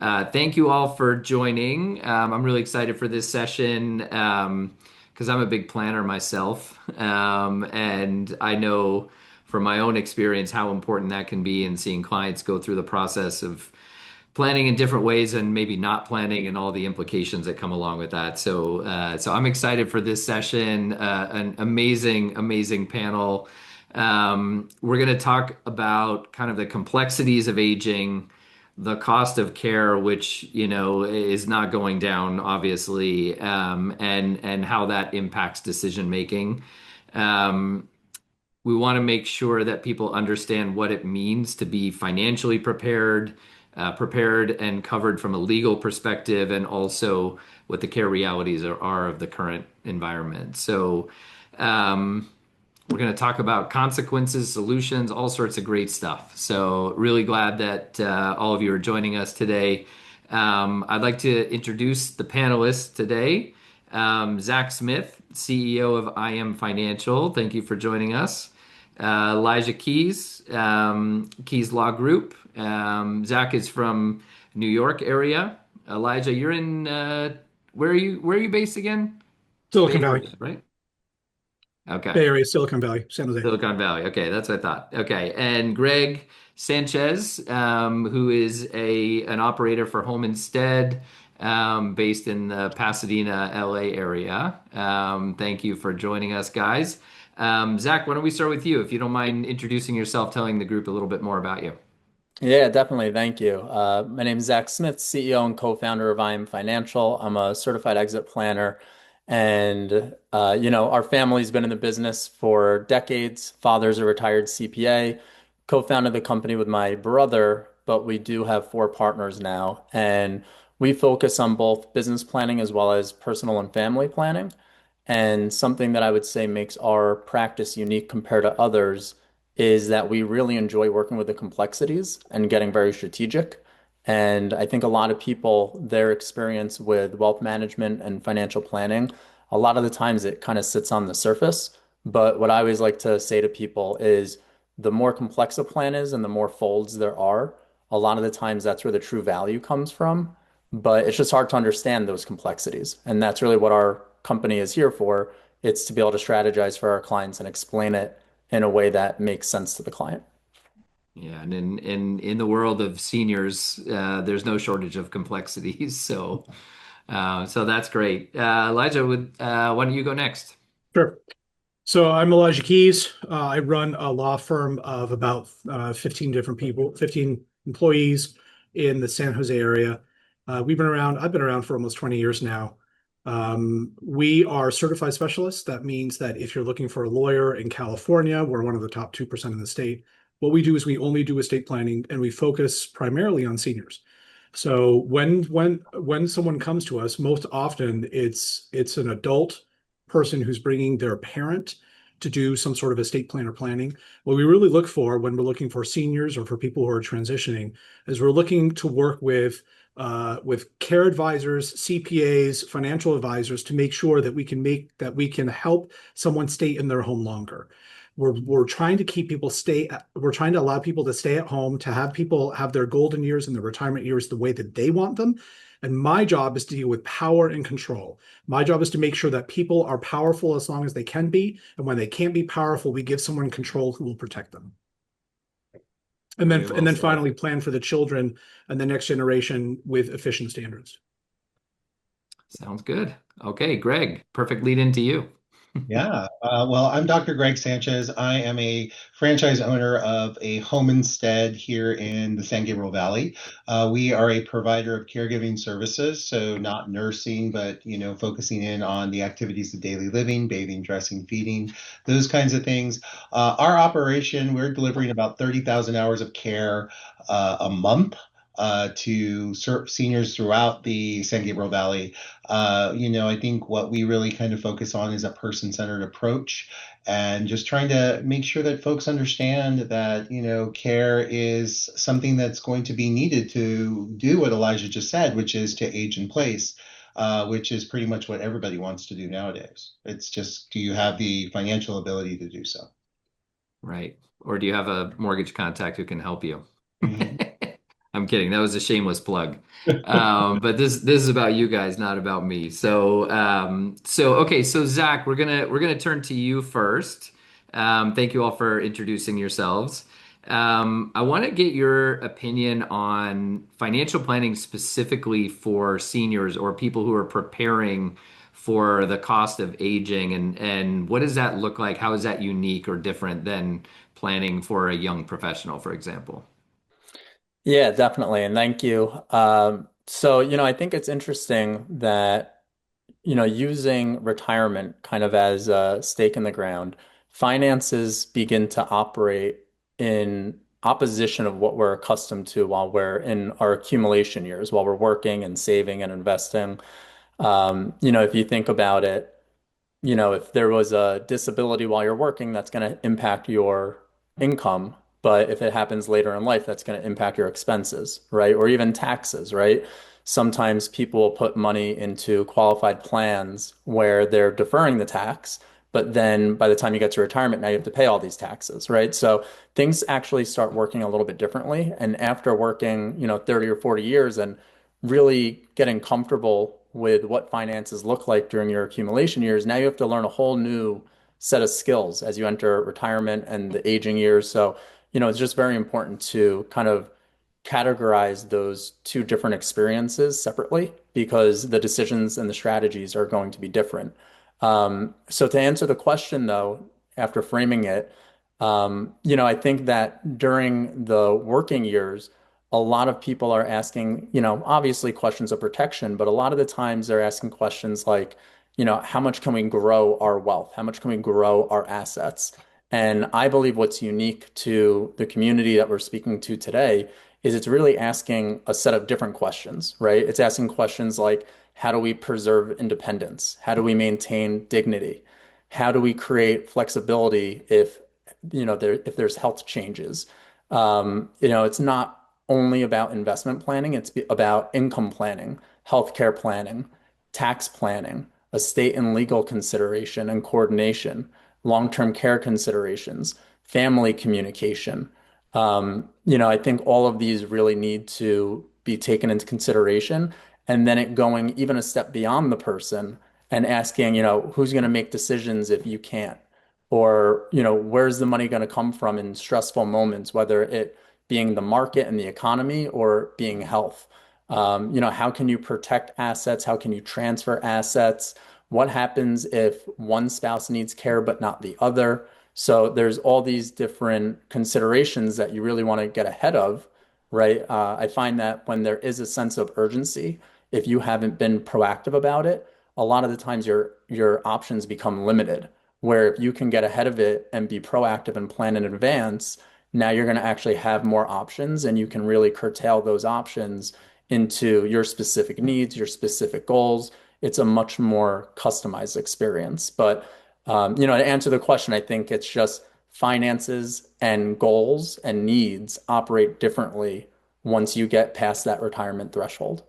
Thank you all for joining. I'm really excited for this session because I'm a big planner myself. And I know from my own experience how important that can be in seeing clients go through the process of planning in different ways and maybe not planning and all the implications that come along with that. So I'm excited for this session. An amazing, amazing panel. We're going to talk about kind of the complexities of aging, the cost of care, which is not going down, obviously, and how that impacts decision making. Um, we want to make sure that people understand what it means to be financially prepared and covered from a legal perspective, and also what the care realities are of the current environment. So, um, we're going to talk about consequences, solutions, all sorts of great stuff. So, really glad that all of you are joining us today. I'd like to introduce the panelists today. Zach Smith, CEO of IM Financial. Thank you for joining us. Elijah Keys, Keys Law Group. Zach is from New York area. Elijah, you're in where are you based again? Silicon Bay Valley, Area, right? Okay. Bay Area, Silicon Valley, San Jose. Silicon Valley. Okay, that's what I thought. Okay, and Greg Sanchez, who is a an operator for Home Instead, based in the Pasadena, LA area. Thank you for joining us, guys. Zach, why don't we start with you, if you don't mind introducing yourself, telling the group a little bit more about you. Yeah, definitely. Thank you. My name is Zach Smith, CEO and co-founder of IM Financial. I'm a certified exit planner. And, our family's been in the business for decades. Father's a retired CPA, co-founded the company with my brother, but we do have four partners now. And we focus on both business planning as well as personal and family planning. And something that I would say makes our practice unique compared to others is that we really enjoy working with the complexities and getting very strategic. And I think a lot of people, their experience with wealth management and financial planning, a lot of the times it kind of sits on the surface. But what I always like to say to people is the more complex a plan is and the more folds there are, a lot of the times that's where the true value comes from. But it's just hard to understand those complexities. And that's really what our company is here for. It's to be able to strategize for our clients and explain it in a way that makes sense to the client. Yeah, and in the world of seniors, there's no shortage of complexities. So that's great. Elijah, why don't you go next? Sure. So I'm Elijah Keys. I run a law firm of about 15 different people, 15 employees in the San Jose area. I've been around for almost 20 years now. We are certified specialists. That means that if you're looking for a lawyer in California, we're one of the top 2% in the state. What we do is we only do estate planning and we focus primarily on seniors. So when someone comes to us, most often it's an adult person who's bringing their parent to do some sort of estate plan or planning. What we really look for when we're looking for seniors or for people who are transitioning is we're looking to work with care advisors, CPAs, financial advisors to make sure that we can help someone stay in their home longer. We're trying to keep people stay. We're trying to allow people to stay at home, to have people have their golden years and their retirement years the way that they want them. And my job is to deal with power and control. My job is to make sure that people are powerful as long as they can be. And when they can't be powerful, we give someone control who will protect them. And then Very and well then said. finally plan for the children and the next generation with efficient standards. Sounds good. Okay, Greg, perfect lead into you. Yeah, well, I'm Dr. Greg Sanchez. I am a franchise owner of a home instead here in the San Gabriel Valley. We are a provider of caregiving services, so not nursing, but focusing in on the activities of daily living, bathing, dressing, feeding, those kinds of things. Our operation, we're delivering about 30,000 hours of care a month. To seniors throughout the San Gabriel Valley. I think what we really kind of focus on is a person-centered approach and just trying to make sure that folks understand that, care is something that's going to be needed to do what Elijah just said, which is to age in place, which is pretty much what everybody wants to do nowadays. It's just, do you have the financial ability to do so? Right. Or do you have a mortgage contact who can help you? Mhm. I'm kidding. That was a shameless plug. But this is about you guys, not about me. So okay, so Zach, we're gonna turn to you first. Thank you all for introducing yourselves. I want to get your opinion on financial planning specifically for seniors or people who are preparing for the cost of aging, and what does that look like? How is that unique or different than planning for a young professional, for example? Yeah, definitely. And thank you. I think it's interesting that, using retirement kind of as a stake in the ground, finances begin to operate in opposition of what we're accustomed to while we're in our accumulation years, while we're working and saving and investing. If you think about it, if there was a disability while you're working, that's going to impact your income. But if it happens later in life, that's going to impact your expenses, right? Or even taxes, right? Sometimes people will put money into qualified plans where they're deferring the tax, but then by the time you get to retirement, now you have to pay all these taxes, right? So things actually start working a little bit differently. And after working, 30 or 40 years and really getting comfortable with what finances look like during your accumulation years, now you have to learn a whole new set of skills as you enter retirement and the aging years. So, it's just very important to kind of categorize those two different experiences separately because the decisions and the strategies are going to be different. So to answer the question though, after framing it, I think that during the working years, a lot of people are asking, obviously questions of protection, but a lot of the times they're asking questions like, how much can we grow our wealth? How much can we grow our assets? And I believe what's unique to the community that we're speaking to today is it's really asking a set of different questions, right? It's asking questions like, how do we preserve independence? How do we maintain dignity? How do we create flexibility if there's health changes? It's not only about investment planning, it's about income planning, healthcare planning, tax planning, estate and legal consideration and coordination, long-term care considerations, family communication. I think all of these really need to be taken into consideration. And then it going even a step beyond the person and asking, who's going to make decisions if you can't? Or, where's the money going to come from in stressful moments, whether it being the market and the economy or being health? How can you protect assets? How can you transfer assets? What happens if one spouse needs care but not the other? So there's all these different considerations that you really want to get ahead of, right? I find that when there is a sense of urgency, if you haven't been proactive about it, a lot of the times your options become limited. Where if you can get ahead of it and be proactive and plan in advance, now you're going to actually have more options and you can really curtail those options into your specific needs, your specific goals. It's a much more customized experience. But to answer the question, I think it's just finances and goals and needs operate differently once you get past that retirement threshold.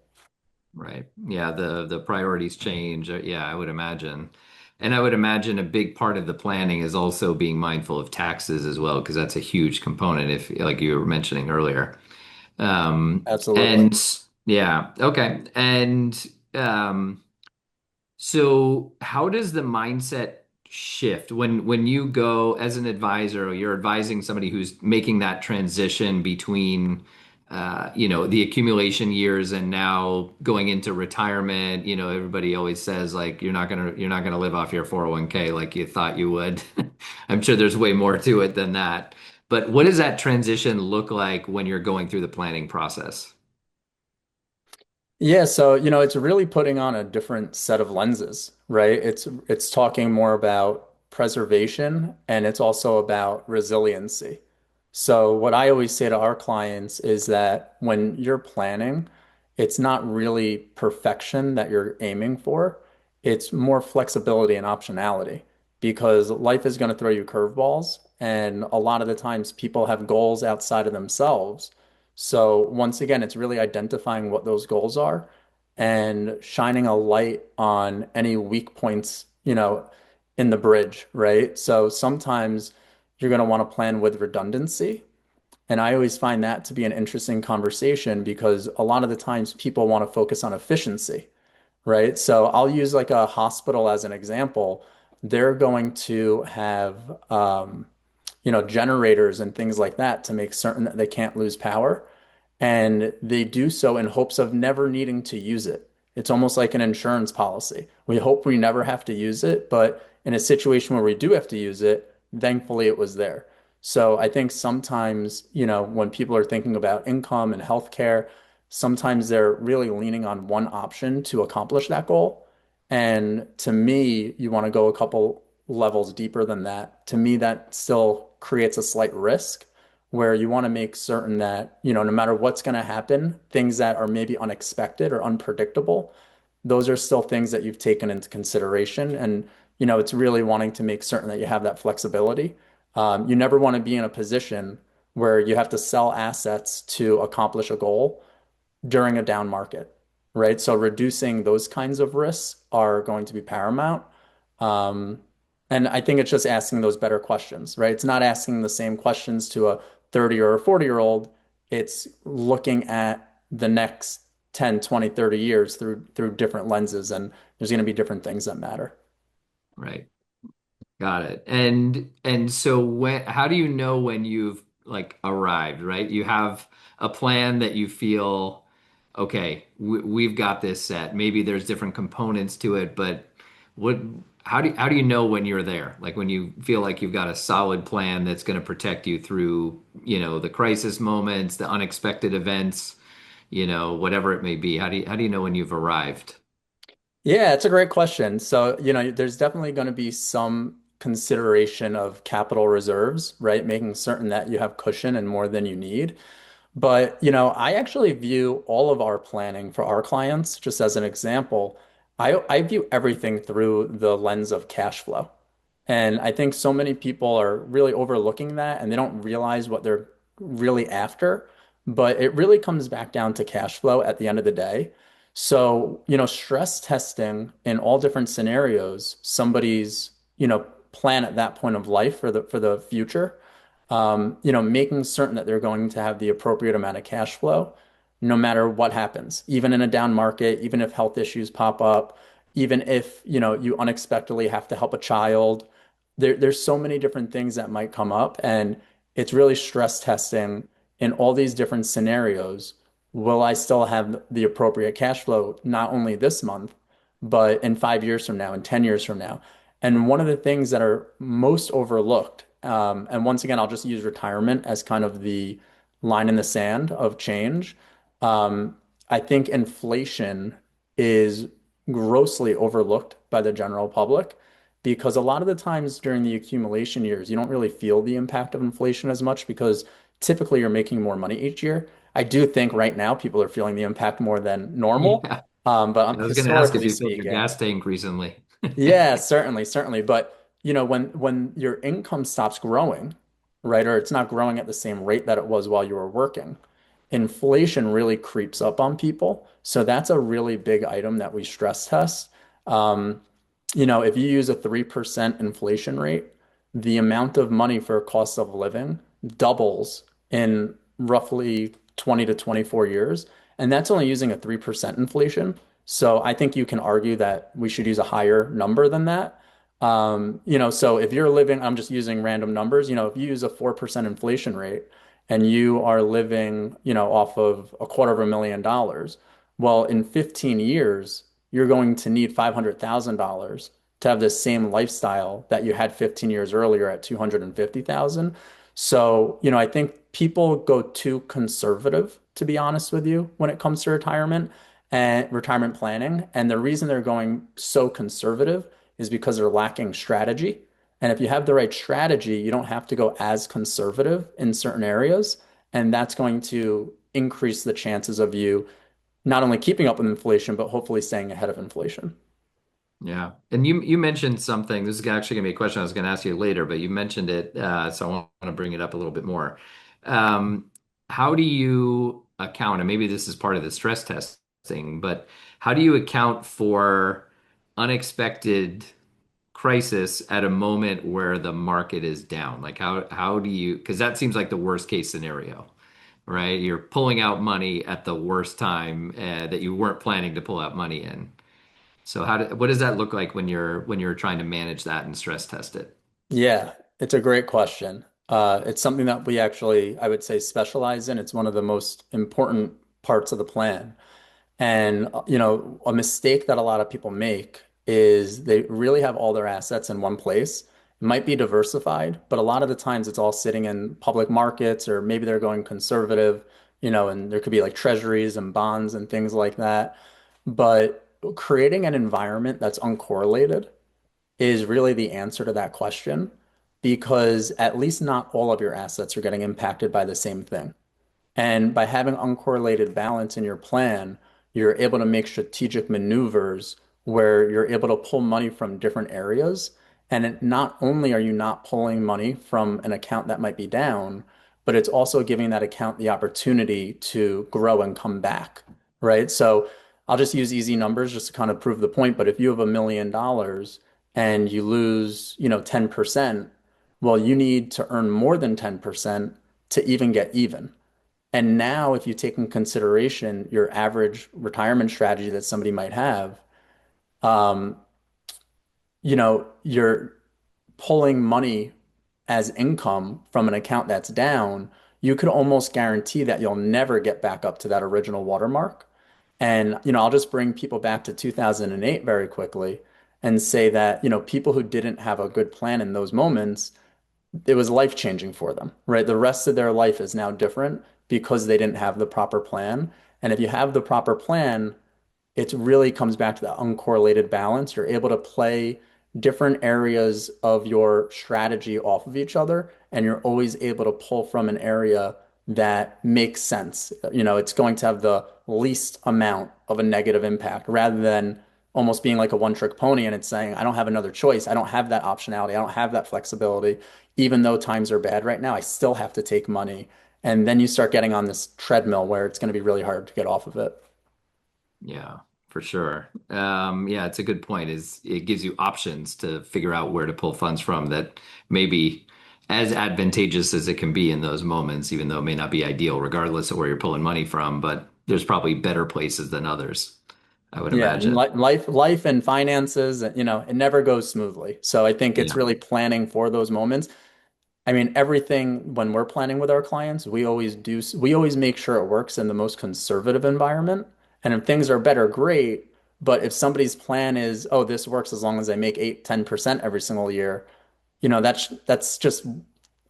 Right. Yeah, the priorities change. Yeah, I would imagine. And I would imagine a big part of the planning is also being mindful of taxes as well, because that's a huge component if like you were mentioning earlier. Absolutely. And yeah, okay. And so how does the mindset shift when you go as an advisor or you're advising somebody who's making that transition between the accumulation years and now going into retirement? Everybody always says like you're not gonna live off your 401k like you thought you would. I'm sure there's way more to it than that. But what does that transition look like when you're going through the planning process? Yeah, so it's really putting on a different set of lenses, right? It's talking more about preservation and it's also about resiliency. So what I always say to our clients is that when you're planning, it's not really perfection that you're aiming for. It's more flexibility and optionality because life is going to throw you curveballs, and a lot of the times people have goals outside of themselves. So once again, it's really identifying what those goals are and shining a light on any weak points, in the bridge, right? So sometimes you're going to want to plan with redundancy. And I always find that to be an interesting conversation because a lot of the times people want to focus on efficiency, right? So I'll use like a hospital as an example. They're going to have, generators and things like that to make certain that they can't lose power. And they do so in hopes of never needing to use it. It's almost like an insurance policy. We hope we never have to use it, but in a situation where we do have to use it, thankfully it was there. So I think sometimes, when people are thinking about income and healthcare, sometimes they're really leaning on one option to accomplish that goal. And to me, you want to go a couple levels deeper than that. To me, that still creates a slight risk where you want to make certain that, no matter what's going to happen, things that are maybe unexpected or unpredictable, those are still things that you've taken into consideration. And, it's really wanting to make certain that you have that flexibility. You never want to be in a position where you have to sell assets to accomplish a goal during a down market, right? So reducing those kinds of risks are going to be paramount. Um, and I think it's just asking those better questions, right? It's not asking the same questions to a 30 or a 40-year-old. It's looking at the next 10, 20, 30 years through different lenses, and there's going to be different things that matter. Right. Got it. And so how do you know when you've like arrived, right? You have a plan that you feel, okay, we've got this set. Maybe there's different components to it, but what how do you know when you're there? Like when you feel like you've got a solid plan that's going to protect you through, the crisis moments, the unexpected events, whatever it may be. How do you know when you've arrived? Yeah, it's a great question. So, there's definitely going to be some consideration of capital reserves, right? Making certain that you have cushion and more than you need. But, I actually view all of our planning for our clients, just as an example, I view everything through the lens of cash flow. And I think so many people are really overlooking that and they don't realize what they're really after. But it really comes back down to cash flow at the end of the day. So, stress testing in all different scenarios, somebody's, plan at that point of life for the future, making certain that they're going to have the appropriate amount of cash flow no matter what happens, even in a down market, even if health issues pop up, even if, you unexpectedly have to help a child. There's so many different things that might come up, and it's really stress testing in all these different scenarios. Will I still have the appropriate cash flow, not only this month, but in 5 years from now, and 10 years from now? And one of the things that are most overlooked, and once again, I'll just use retirement as kind of the line in the sand of change. I think inflation is grossly overlooked by the general public because a lot of the times during the accumulation years, you don't really feel the impact of inflation as much because typically you're making more money each year. I do think right now people are feeling the impact more than normal, Yeah. but I was going to ask if historically you filled your speaking, gas tank recently. yeah, certainly, certainly. But when your income stops growing, right, or it's not growing at the same rate that it was while you were working, inflation really creeps up on people. So that's a really big item that we stress test. Um, if you use a 3% inflation rate, the amount of money for cost of living doubles in roughly 20 to 24 years. And that's only using a 3% inflation. So I think you can argue that we should use a higher number than that. So if you're living, I'm just using random numbers, if you use a 4% inflation rate and you are living, off of $250,000, well, in 15 years, you're going to need $500,000 to have the same lifestyle that you had 15 years earlier at 250,000. So, I think people go too conservative, to be honest with you, when it comes to retirement and retirement planning. And the reason they're going so conservative is because they're lacking strategy. And if you have the right strategy, you don't have to go as conservative in certain areas. And that's going to increase the chances of you not only keeping up with inflation, but hopefully staying ahead of inflation. Yeah. And you mentioned something. This is actually going to be a question I was going to ask you later, but you mentioned it, so I want to bring it up a little bit more. Um, how do you account, and maybe this is part of the stress testing, but how do you account for unexpected crisis at a moment where the market is down? Like how do you, because that seems like the worst case scenario, right? You're pulling out money at the worst time that you weren't planning to pull out money in. So what does that look like when you're trying to manage that and stress test it? Yeah, it's a great question. It's something that we actually, I would say, specialize in. It's one of the most important parts of the plan. And, a mistake that a lot of people make is they really have all their assets in one place. It might be diversified, but a lot of the times it's all sitting in public markets, or maybe they're going conservative, and there could be like treasuries and bonds and things like that. But creating an environment that's uncorrelated is really the answer to that question, because at least not all of your assets are getting impacted by the same thing. And by having uncorrelated balance in your plan, you're able to make strategic maneuvers where you're able to pull money from different areas. And not only are you not pulling money from an account that might be down, but it's also giving that account the opportunity to grow and come back, right? So I'll just use easy numbers just to kind of prove the point. But if you have $1 million and you lose, 10%, well, you need to earn more than 10% to even get even. And now, if you take in consideration your average retirement strategy that somebody might have, um, you're pulling money as income from an account that's down, you could almost guarantee that you'll never get back up to that original watermark. And, I'll just bring people back to 2008 very quickly and say that, people who didn't have a good plan in those moments, it was life changing for them, right? The rest of their life is now different because they didn't have the proper plan. And if you have the proper plan, it really comes back to the uncorrelated balance. You're able to play different areas of your strategy off of each other, and you're always able to pull from an area that makes sense. It's going to have the least amount of a negative impact rather than almost being like a one-trick pony and it's saying, I don't have another choice. I don't have that optionality. I don't have that flexibility. Even though times are bad right now, I still have to take money. And then you start getting on this treadmill where it's going to be really hard to get off of it. Yeah, for sure. Yeah, it's a good point. Is it gives you options to figure out where to pull funds from that may be as advantageous as it can be in those moments, even though it may not be ideal, regardless of where you're pulling money from. But there's probably better places than others, I would Yeah, and imagine. life and finances, it never goes smoothly. So I think it's Yeah. really planning for those moments. I mean, everything when we're planning with our clients, we always make sure it works in the most conservative environment. And if things are better, great. But if somebody's plan is, oh, this works as long as I make 8, 10% every single year, that's just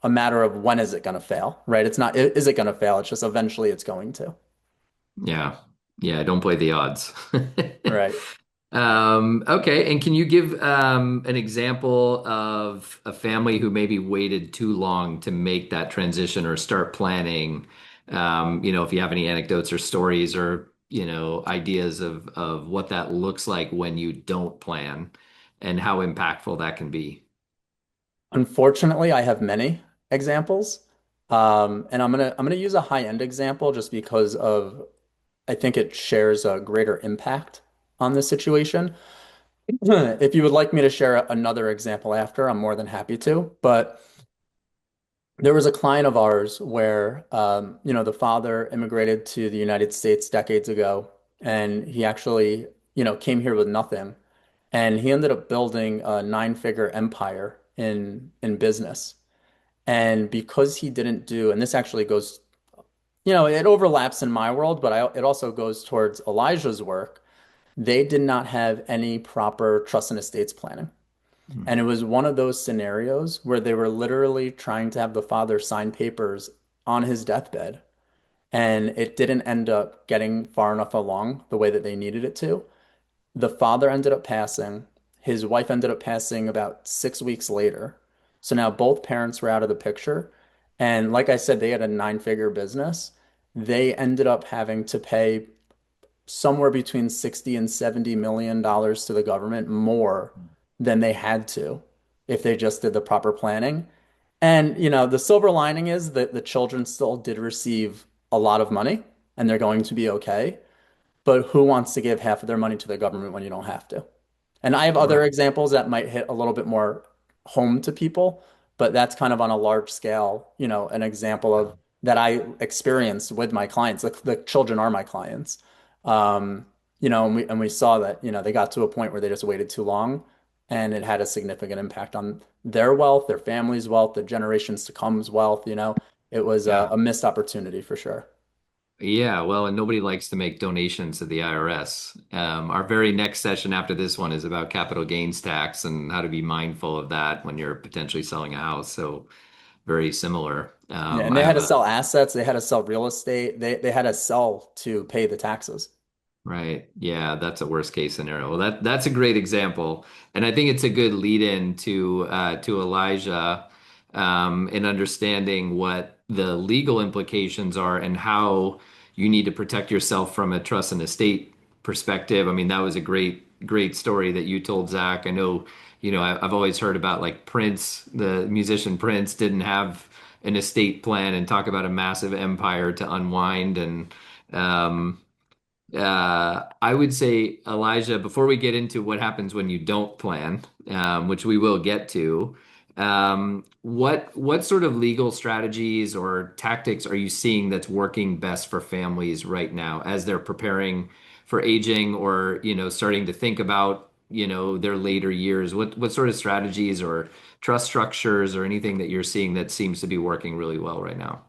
a matter of when is it going to fail, right? It's not, is it going to fail? It's just eventually it's going to. Yeah. Yeah, don't play the odds. Right. Okay, and can you give an example of a family who maybe waited too long to make that transition or start planning? If you have any anecdotes or stories or, ideas of what that looks like when you don't plan and how impactful that can be. Unfortunately, I have many examples. And I'm gonna use a high-end example just because of I think it shares a greater impact on the situation. If you would like me to share another example after, I'm more than happy to. But there was a client of ours where, the father immigrated to the United States decades ago, and he actually, came here with nothing, and he ended up building a nine-figure empire in business. And because he didn't do, and this actually goes, it overlaps in my world, but it also goes towards Elijah's work. They did not have any proper trust and estates planning. Hmm. And it was one of those scenarios where they were literally trying to have the father sign papers on his deathbed. And it didn't end up getting far enough along the way that they needed it to. The father ended up passing. His wife ended up passing about 6 weeks later. So now both parents were out of the picture. And like I said, they had a nine-figure business. They ended up having to pay somewhere between 60 and 70 million dollars to the government more than they had to if they just did the proper planning. And the silver lining is that the children still did receive a lot of money and they're going to be okay. But who wants to give half of their money to the government when you don't have to? And I have other Right. examples that might hit a little bit more home to people, but that's kind of on a large scale, an example of that I experienced with my clients. The children are my clients. Um, and we saw that, they got to a point where they just waited too long and it had a significant impact on their wealth, their family's wealth, the generations to come's wealth. It was Yeah. a missed opportunity for sure. Yeah, well, and nobody likes to make donations to the IRS. Our very next session after this one is about capital gains tax and how to be mindful of that when you're potentially selling a house. So very similar. Yeah, and I they had have to a sell assets, they had to sell real estate, they had to sell to pay the taxes. Right. Yeah, that's a worst case scenario. Well, that's a great example, and I think it's a good lead in to Elijah in understanding what the legal implications are and how you need to protect yourself from a trust and estate perspective. I mean, that was a great story that you told Zach. I know, I've always heard about like Prince, the musician Prince, didn't have an estate plan and talk about a massive empire to unwind and. I would say, Elijah, before we get into what happens when you don't plan, which we will get to, what sort of legal strategies or tactics are you seeing that's working best for families right now as they're preparing for aging or, starting to think about, their later years? What sort of strategies or trust structures or anything that you're seeing that seems to be working really well right now?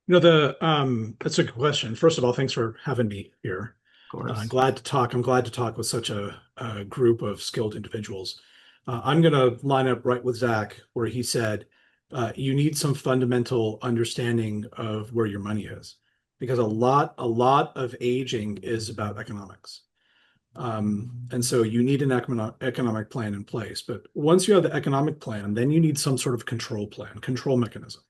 That's a good question. First of all, thanks for having me here. Of course. Glad to talk. I'm glad to talk with such a group of skilled individuals. I'm going to line up right with Zach, where he said you need some fundamental understanding of where your money is, because a lot of aging is about economics. And so you need an economic plan in place. But once you have the economic plan, then you need some sort of control plan, control mechanism.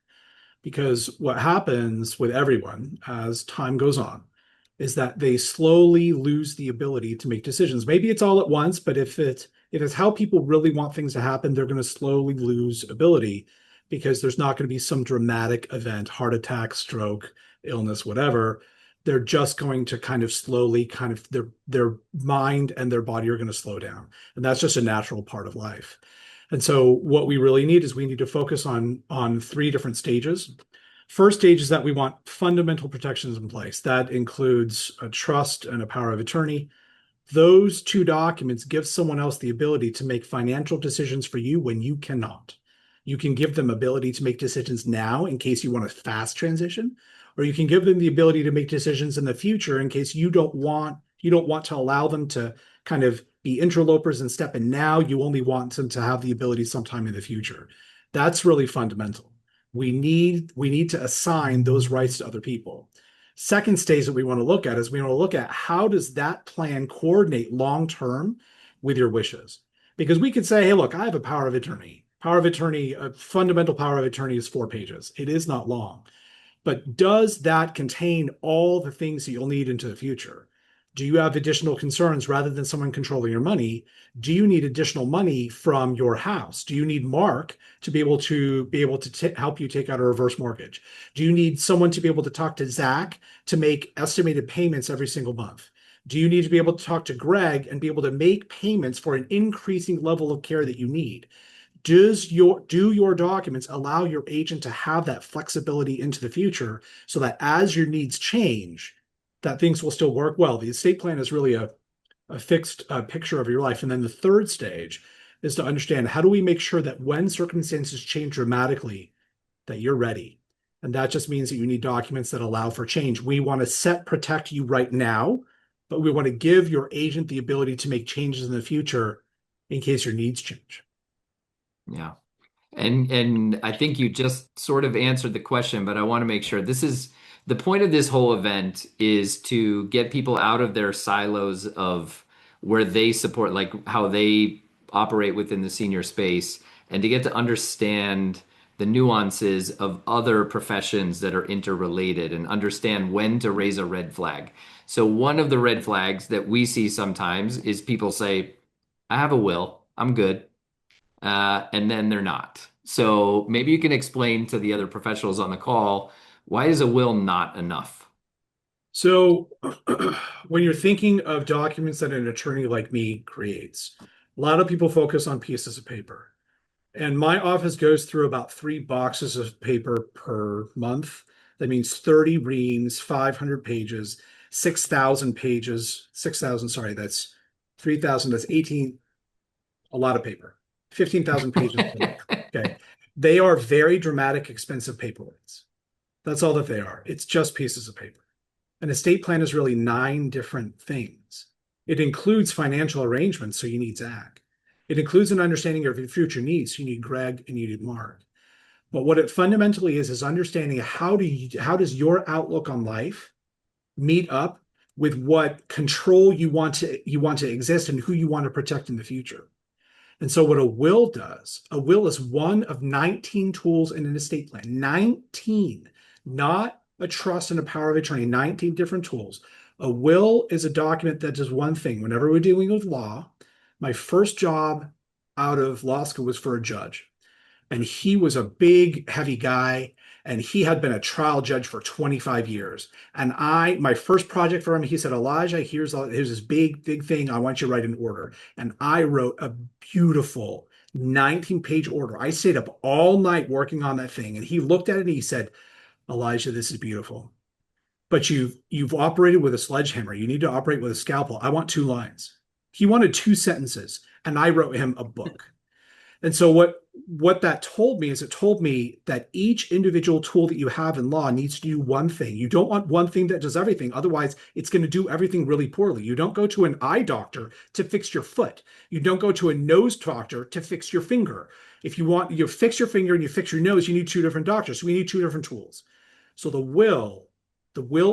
Because what happens with everyone as time goes on is that they slowly lose the ability to make decisions. Maybe it's all at once, but if it's how people really want things to happen, they're going to slowly lose ability because there's not going to be some dramatic event, heart attack, stroke, illness, whatever. They're just going to kind of slowly kind of their mind and their body are going to slow down. And that's just a natural part of life. And so what we really need is we need to focus on three different stages. First stage is that we want fundamental protections in place. That includes a trust and a power of attorney. Those two documents give someone else the ability to make financial decisions for you when you cannot. You can give them ability to make decisions now in case you want a fast transition, or you can give them the ability to make decisions in the future in case you don't want to allow them to kind of be interlopers and step in now. You only want them to have the ability sometime in the future. That's really fundamental. We need to assign those rights to other people. Second stage that we want to look at is we want to look at how does that plan coordinate long term with your wishes? Because we could say, hey, look, I have a power of attorney. Power of attorney, a fundamental power of attorney is 4 pages. It is not long. But does that contain all the things that you'll need into the future? Do you have additional concerns rather than someone controlling your money? Do you need additional money from your house? Do you need Mark to be able to help you take out a reverse mortgage? Do you need someone to be able to talk to Zach to make estimated payments every single month? Do you need to be able to talk to Greg and be able to make payments for an increasing level of care that you need? Do your documents allow your agent to have that flexibility into the future so that as your needs change, that things will still work well? The estate plan is really a fixed picture of your life. And then the third stage is to understand how do we make sure that when circumstances change dramatically, that you're ready. And that just means that you need documents that allow for change. We want to protect you right now, but we want to give your agent the ability to make changes in the future in case your needs change. Yeah. And I think you just sort of answered the question, but I want to make sure this is the point of this whole event is to get people out of their silos of where they support, like how they operate within the senior space, and to get to understand the nuances of other professions that are interrelated and understand when to raise a red flag. So one of the red flags that we see sometimes is people say, I have a will, I'm good, and then they're not. So maybe you can explain to the other professionals on the call, why is a will not enough? So when you're thinking of documents that an attorney like me creates, a lot of people focus on pieces of paper. And my office goes through about 3 boxes of paper per month. That means 30 reams, 500 pages, 6,000 pages, 6,000, sorry, that's 3,000, that's 18, a lot of paper, 15,000 pages per month. Okay. They are very dramatic, expensive paperweights. That's all that they are. It's just pieces of paper. An estate plan is really 9 different things. It includes financial arrangements, so you need Zach. It includes an understanding of your future needs, so you need Greg and you need Mark. But what it fundamentally is understanding how does your outlook on life meet up with what control you want to exist and who you want to protect in the future. And so what a will does, a will is one of 19 tools in an estate plan. 19, not a trust and a power of attorney, 19 different tools. A will is a document that does one thing. Whenever we're dealing with law, my first job out of law school was for a judge. And he was a big, heavy guy, and he had been a trial judge for 25 years. And my first project for him, he said, Elijah, here's this big, big thing. I want you to write an order. And I wrote a beautiful 19-page order. I stayed up all night working on that thing. And he looked at it and he said, Elijah, this is beautiful. But you've operated with a sledgehammer. You need to operate with a scalpel. I want 2 lines. He wanted 2 sentences, and I wrote him a book. And so what that told me is it told me that each individual tool that you have in law needs to do one thing. You don't want one thing that does everything. Otherwise, it's going to do everything really poorly. You don't go to an eye doctor to fix your foot. You don't go to a nose doctor to fix your finger. If you fix your finger and you fix your nose, you need 2 different doctors. So we need 2 different tools. So the will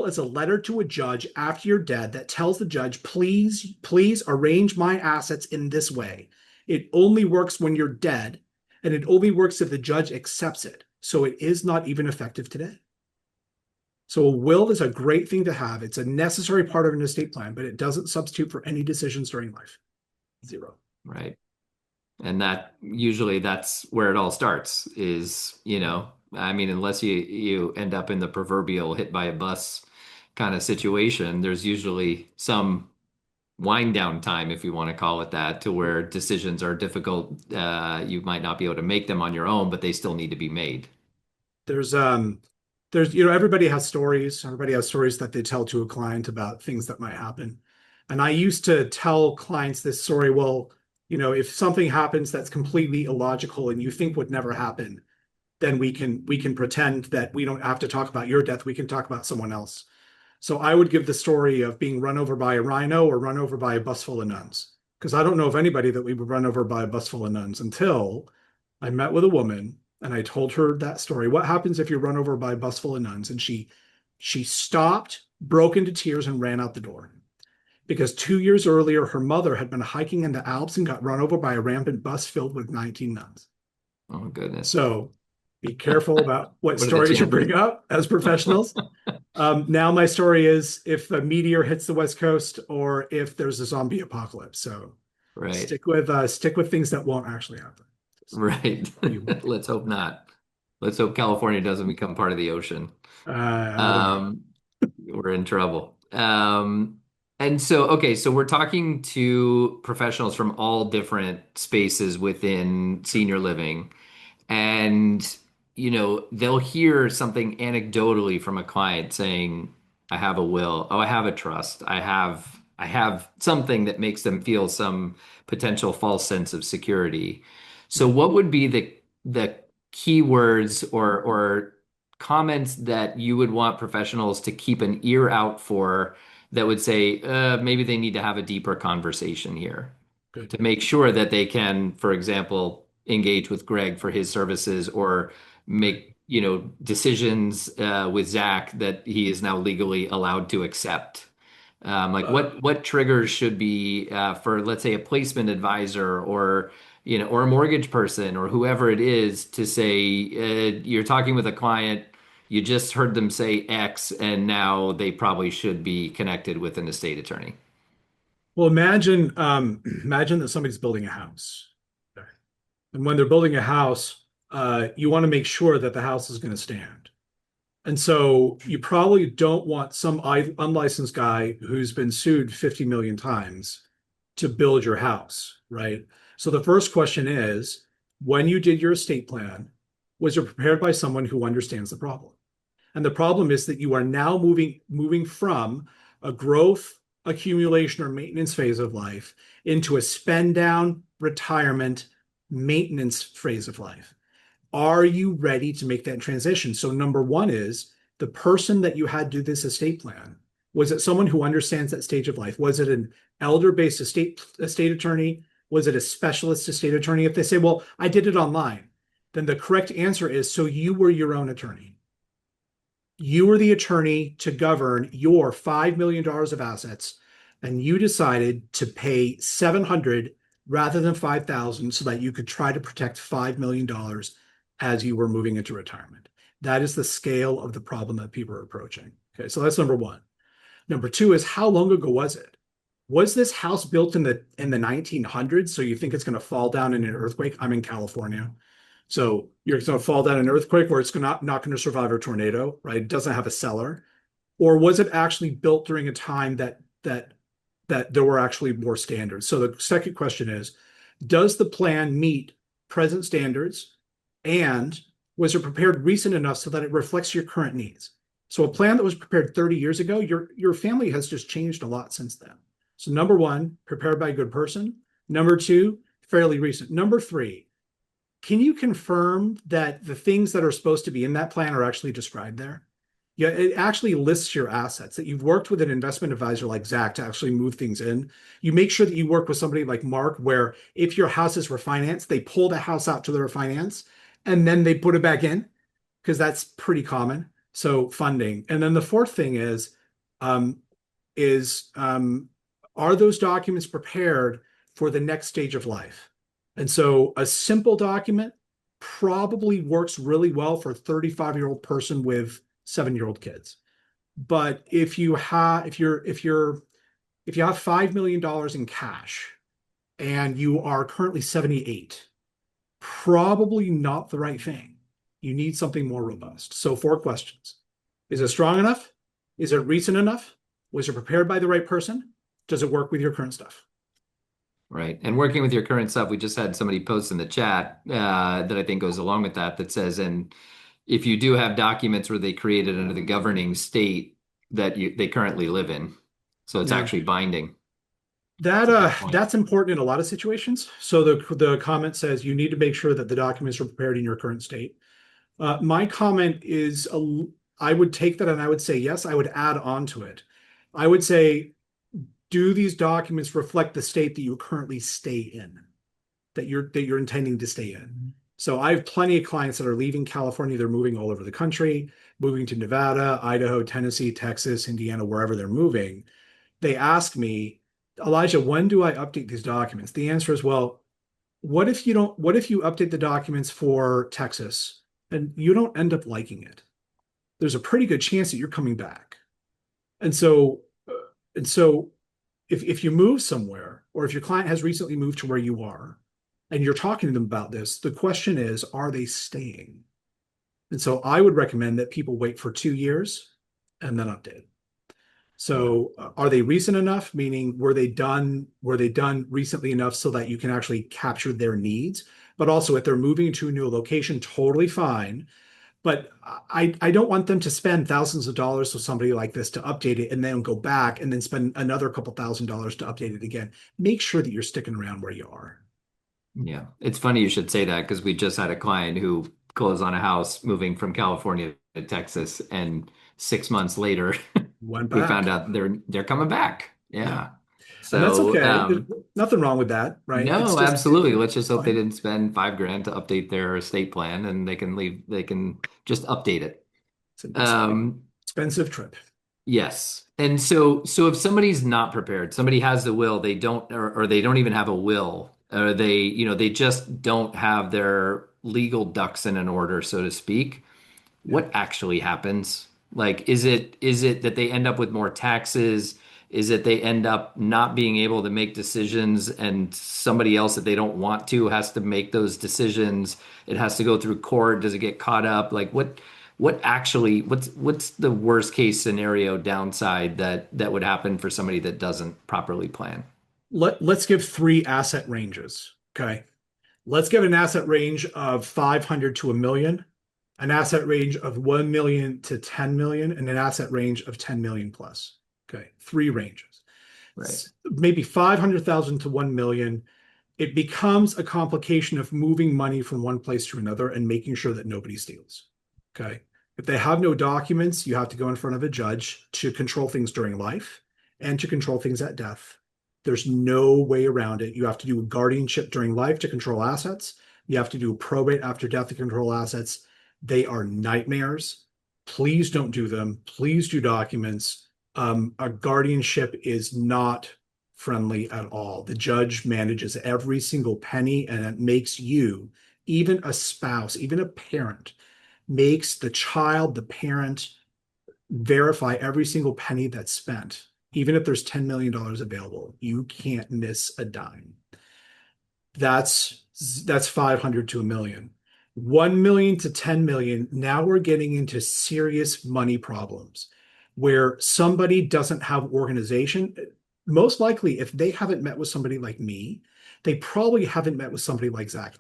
is a letter to a judge after you're dead that tells the judge, please arrange my assets in this way. It only works when you're dead, and it only works if the judge accepts it. So it is not even effective today. So a will is a great thing to have. It's a necessary part of an estate plan, but it doesn't substitute for any decisions during life. 0. Right. And that's where it all starts is, I mean, unless you end up in the proverbial hit by a bus kind of situation, there's usually some wind down time, if you want to call it that, to where decisions are difficult. You might not be able to make them on your own, but they still need to be made. There's everybody has stories. Everybody has stories that they tell to a client about things that might happen. And I used to tell clients this story. Well, if something happens that's completely illogical and you think would never happen, then we can pretend that we don't have to talk about your death. We can talk about someone else. So I would give the story of being run over by a rhino or run over by a bus full of nuns, because I don't know of anybody that we would run over by a bus full of nuns until I met with a woman and I told her that story. What happens if you're run over by a bus full of nuns? And she stopped, broke into tears, and ran out the door. Because 2 years earlier, her mother had been hiking in the Alps and got run over by a rampant bus filled with 19 nuns. Oh, goodness. So be careful about what stories you bring up as professionals. Now my story is if a meteor hits the West Coast or if there's a zombie apocalypse. So right. Stick with things that won't actually happen. Right. Let's hope not. Let's hope California doesn't become part of the ocean. We're in trouble. And so, okay, so we're talking to professionals from all different spaces within senior living, and they'll hear something anecdotally from a client saying, I have a will, oh, I have a trust, I have something that makes them feel some potential false sense of security. So what would be the keywords or comments that you would want professionals to keep an ear out for that would say, maybe they need to have a deeper conversation here? Good. To make sure that they can, for example, engage with Greg for his services or make, decisions with Zach that he is now legally allowed to accept. What triggers should be for, let's say, a placement advisor or or a mortgage person or whoever it is to say, you're talking with a client, you just heard them say X, and now they probably should be connected with an estate attorney. Well, imagine that somebody's building a house. Okay. And when they're building a house, you want to make sure that the house is going to stand. And so you probably don't want some unlicensed guy who's been sued 50 million times to build your house, right? So the first question is, when you did your estate plan, was it prepared by someone who understands the problem? And the problem is that you are now moving from a growth, accumulation, or maintenance phase of life into a spend down, retirement, maintenance phase of life. Are you ready to make that transition? So number one is the person that you had do this estate plan. Was it someone who understands that stage of life? Was it an elder-based estate attorney? Was it a specialist estate attorney? If they say, well, I did it online, then the correct answer is, so you were your own attorney. You were the attorney to govern your $5 million of assets, and you decided to pay 700 rather than 5,000 so that you could try to protect $5 million as you were moving into retirement. That is the scale of the problem that people are approaching. Okay, so that's number one. Number two is, how long ago was it? Was this house built in the 1900s? So you think it's going to fall down in an earthquake? I'm in California. So you're going to fall down in an earthquake where it's not going to survive a tornado, right? It doesn't have a cellar. Or was it actually built during a time that there were actually more standards? So the second question is, does the plan meet present standards? And was it prepared recent enough so that it reflects your current needs? So a plan that was prepared 30 years ago, your family has just changed a lot since then. So number one, prepared by a good person. Number two, fairly recent. Number three, can you confirm that the things that are supposed to be in that plan are actually described there? Yeah, it actually lists your assets, that you've worked with an investment advisor like Zach to actually move things in. You make sure that you work with somebody like Mark, where if your house is refinanced, they pull the house out to the refinance and then they put it back in, because that's pretty common. So funding. And then the fourth thing um, are those documents prepared for the next stage of life? And so a simple document probably works really well for a 35-year-old person with 7-year-old kids. But if you have $5 million in cash and you are currently 78, probably not the right thing. You need something more robust. So 4 questions. Is it strong enough? Is it recent enough? Was it prepared by the right person? Does it work with your current stuff? Right. And working with your current stuff, we just had somebody post in the chat that I think goes along with that says, and if you do have documents where they created under the governing state that they currently live in, so it's actually binding. That's important in a lot of situations. So the comment says you need to make sure that the documents are prepared in your current state. My comment is, I would take that and I would say, yes, I would add on to it. I would say, do these documents reflect the state that you currently stay in, that you're intending to stay in? So I have plenty of clients that are leaving California. They're moving all over the country, moving to Nevada, Idaho, Tennessee, Texas, Indiana, wherever they're moving. They ask me, Elijah, when do I update these documents? The answer is, well, what if you update the documents for Texas and you don't end up liking it? There's a pretty good chance that you're coming back. And so if you move somewhere, or if your client has recently moved to where you are and you're talking to them about this, the question is, are they staying? And so I would recommend that people wait for 2 years and then update. So are they recent enough? Meaning, were they done recently enough so that you can actually capture their needs? But also, if they're moving to a new location, totally fine. But I don't want them to spend thousands of dollars with somebody like this to update it and then go back and then spend another couple $1,000s to update it again. Make sure that you're sticking around where you are. Yeah, it's funny you should say that, because we just had a client who closed on a house moving from California to Texas, and 6 months later Went we back. found out they're coming back. Yeah. And that's So okay. There's nothing wrong with that, right? no, It's just absolutely. Let's just hope they fine. didn't spend $5,000 to update their estate plan, and they can just update it. It's an Um, expensive trip. yes. And so if somebody's not prepared, somebody has the will, they don't, or they don't even have a will, or they just don't have their legal ducks in an order, so to speak. What actually happens? Like, is it that they end up with more taxes? Is it they end up not being able to make decisions, and somebody else that they don't want to has to make those decisions? It has to go through court. Does it get caught up? Like, what's the worst case scenario downside that would happen for somebody that doesn't properly plan? Let's give three asset ranges. Okay. Let's give an asset range of 500 to a million, an asset range of 1 million to 10 million, and an asset range of 10 million plus. Okay. Three ranges. Right. Maybe 500,000 to 1 million. It becomes a complication of moving money from one place to another and making sure that nobody steals. Okay. If they have no documents, you have to go in front of a judge to control things during life and to control things at death. There's no way around it. You have to do a guardianship during life to control assets. You have to do a probate after death to control assets. They are nightmares. Please don't do them. Please do documents. A guardianship is not friendly at all. The judge manages every single penny, and it makes you, even a spouse, even a parent, makes the child, the parent, verify every single penny that's spent. Even if there's $10 million available, you can't miss a dime. That's 500 to a million. 1 million to 10 million. Now we're getting into serious money problems where somebody doesn't have organization. Most likely, if they haven't met with somebody like me, they probably haven't met with somebody like Zach.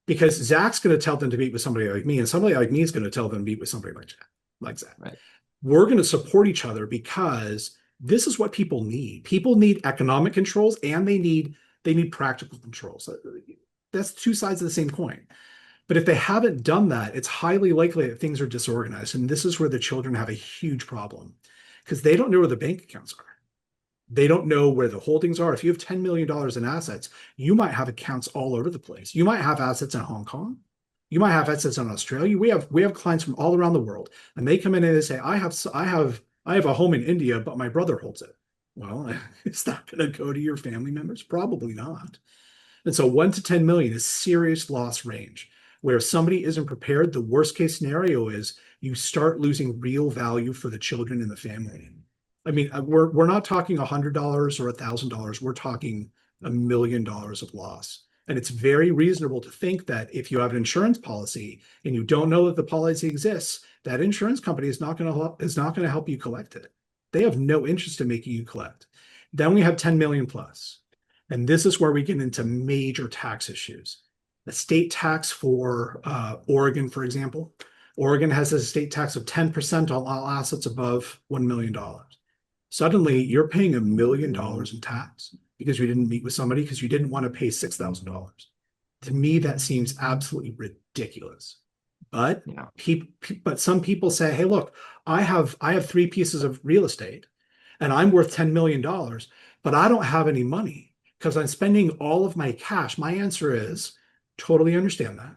Because Zach's going to tell them to meet with somebody like me, and somebody like me is going to tell them to meet with somebody like Zach. Right. We're going to support each other because this is what people need. People need economic controls, and they need practical controls. That's two sides of the same coin. But if they haven't done that, it's highly likely that things are disorganized. And this is where the children have a huge problem because they don't know where the bank accounts are. They don't know where the holdings are. If you have $10 million in assets, you might have accounts all over the place. You might have assets in Hong Kong. You might have assets in Australia. We have clients from all around the world, and they come in and they say, I have a home in India, but my brother holds it. Well, it's not going to go to your family members? Probably not. And so 1 to 10 million is serious loss range. Where if somebody isn't prepared, the worst case scenario is you start losing real value for the children and the family. I mean, we're not talking $100 or $1,000. We're talking $1 million of loss. And it's very reasonable to think that if you have an insurance policy and you don't know that the policy exists, that insurance company is not going to help you collect it. They have no interest in making you collect. Then we have 10 million plus. And this is where we get into major tax issues. The state tax for Oregon, for example, Oregon has a state tax of 10% on all assets above $1 million. Suddenly, you're paying $1 million in tax because you didn't meet with somebody because you didn't want to pay $6,000. To me, that seems absolutely ridiculous. But but some people say, "Hey, look, I have 3 pieces of real estate, and I'm worth $10 million, but I don't have any money because I'm spending all of my cash." My answer is, totally understand that.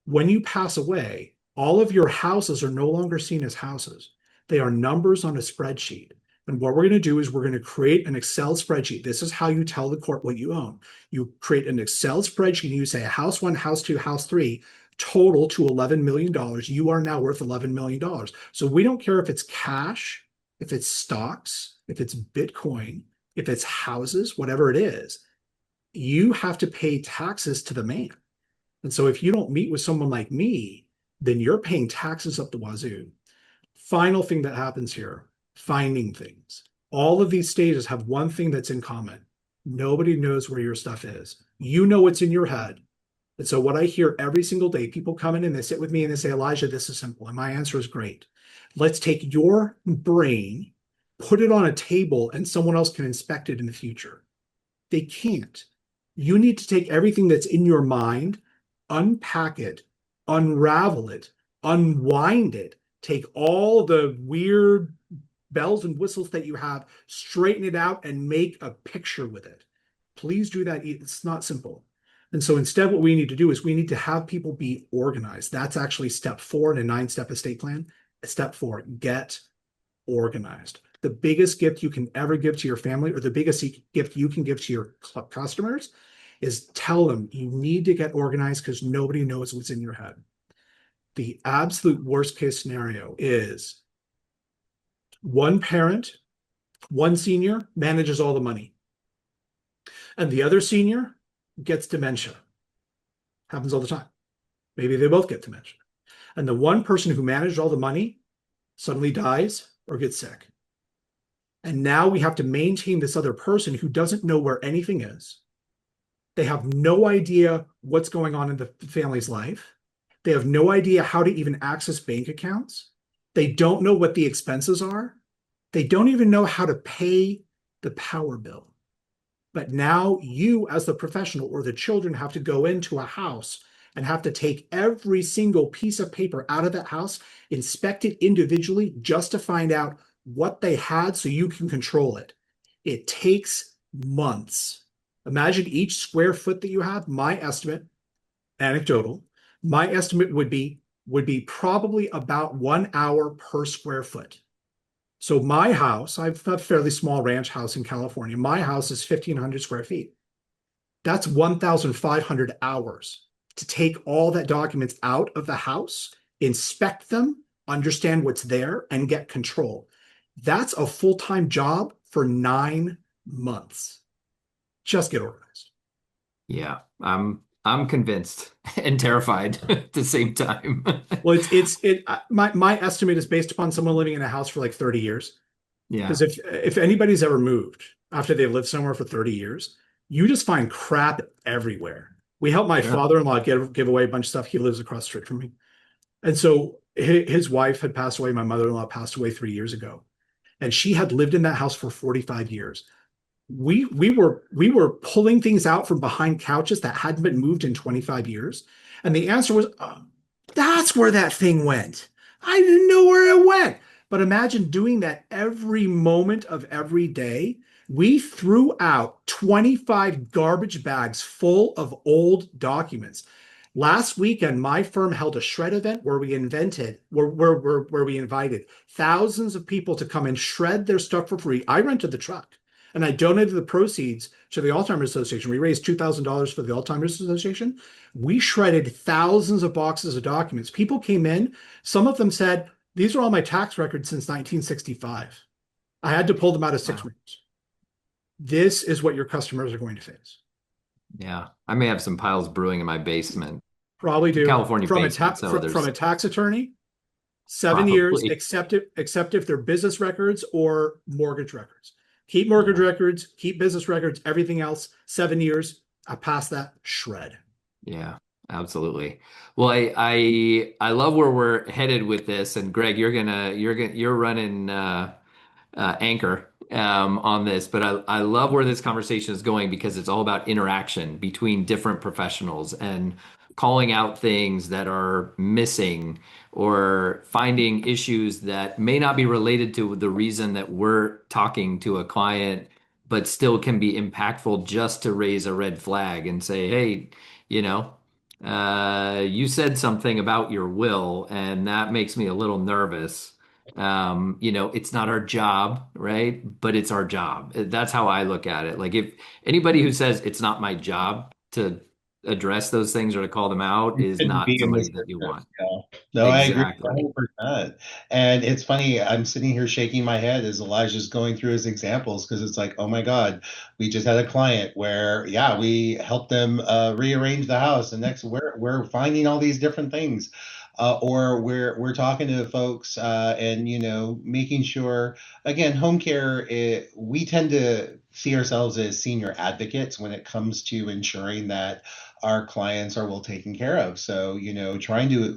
When you pass away, all of your houses are no longer seen as houses. They are numbers on a spreadsheet. And what we're going to do is we're going to create an Excel spreadsheet. This is how you tell the court what you own. You create an Excel spreadsheet and you say house 1, house 2, house 3, total to $11 million. You are now worth $11 million. So we don't care if it's cash, if it's stocks, if it's Bitcoin, if it's houses, whatever it is. You have to pay taxes to the man. And so if you don't meet with someone like me, then you're paying taxes up the wazoo. Final thing that happens here, finding things. All of these stages have one thing that's in common. Nobody knows where your stuff is. You know what's in your head. And so what I hear every single day, people come in and they sit with me and they say, Elijah, this is simple. And my answer is great. Let's take your brain, put it on a table, and someone else can inspect it in the future. They can't. You need to take everything that's in your mind, unpack it, unravel it, unwind it, take all the weird bells and whistles that you have, straighten it out, and make a picture with it. Please do that. It's not simple. And so instead, what we need to do is we need to have people be organized. That's actually step 4 in a 9-step estate plan. Step 4, get organized. The biggest gift you can ever give to your family, or the biggest gift you can give to your customers, is tell them you need to get organized because nobody knows what's in your head. The absolute worst case scenario is one parent, one senior manages all the money, and the other senior gets dementia. Happens all the time. Maybe they both get dementia. And the one person who managed all the money suddenly dies or gets sick. And now we have to maintain this other person who doesn't know where anything is. They have no idea what's going on in the family's life. They have no idea how to even access bank accounts. They don't know what the expenses are. They don't even know how to pay the power bill. But now you, as the professional or the children, have to go into a house and have to take every single piece of paper out of that house, inspect it individually just to find out what they had so you can control it. It takes months. Imagine each square foot that you have. My estimate, anecdotal, my estimate would be probably about 1 hour per square foot. So my house, I have a fairly small ranch house in California. My house is 1,500 square feet. That's 1,500 hours to take all that documents out of the house, inspect them, understand what's there, and get control. That's a full-time job for 9 months. Just get organized. Yeah, I'm convinced and terrified at the same time. Well, my estimate is based upon someone living in a house for like 30 years. Yeah. Because if anybody's ever moved after they've lived somewhere for 30 years, you just find crap everywhere. We helped my father-in-law give away a bunch of stuff. He lives across the street from me. And so his wife had passed away. My mother-in-law passed away 3 years ago. And she had lived in that house for 45 years. We were pulling things out from behind couches that hadn't been moved in 25 years. And the answer was, oh, that's where that thing went. I didn't know where it went. But imagine doing that every moment of every day. We threw out 25 garbage bags full of old documents. Last weekend, my firm held a shred event where we invited thousands of people to come and shred their stuff for free. I rented the truck and I donated the proceeds to the Alzheimer's Association. We raised $2,000 for the Alzheimer's Association. We shredded thousands of boxes of documents. People came in. Some of them said, these are all my tax records since 1965. I had to pull them out of 6 rooms. This is what your customers are going to face. Yeah, I may have some piles brewing in my basement. Probably do. California from basement, from a tax attorney, 7 Probably. years, except if they're business records or mortgage records. Keep mortgage records, keep business records, everything else, 7 years. Past that, shred. Yeah, absolutely. Well, I love where we're headed with this, and Greg, you're running anchor on this, but I love where this conversation is going because it's all about interaction between different professionals and calling out things that are missing or finding issues that may not be related to the reason that we're talking to a client, but still can be impactful just to raise a red flag and say, hey, you know, you said something about your will, and that makes me a little nervous. It's not our job, right? But it's our job. That's how I look at it. Like if anybody who says it's not my job to address those things or to call them out is Couldn't not be in somebody this that you business. want. Yeah. No, I agree Exactly. 100%. And it's funny, I'm sitting here shaking my head as Elijah's going through his examples because it's like, oh my God, we just had a client where, yeah, we helped them rearrange the house, and next we're finding all these different things. Or we're talking to folks and making sure, again, home care, we tend to see ourselves as senior advocates when it comes to ensuring that our clients are well taken care of. So, trying to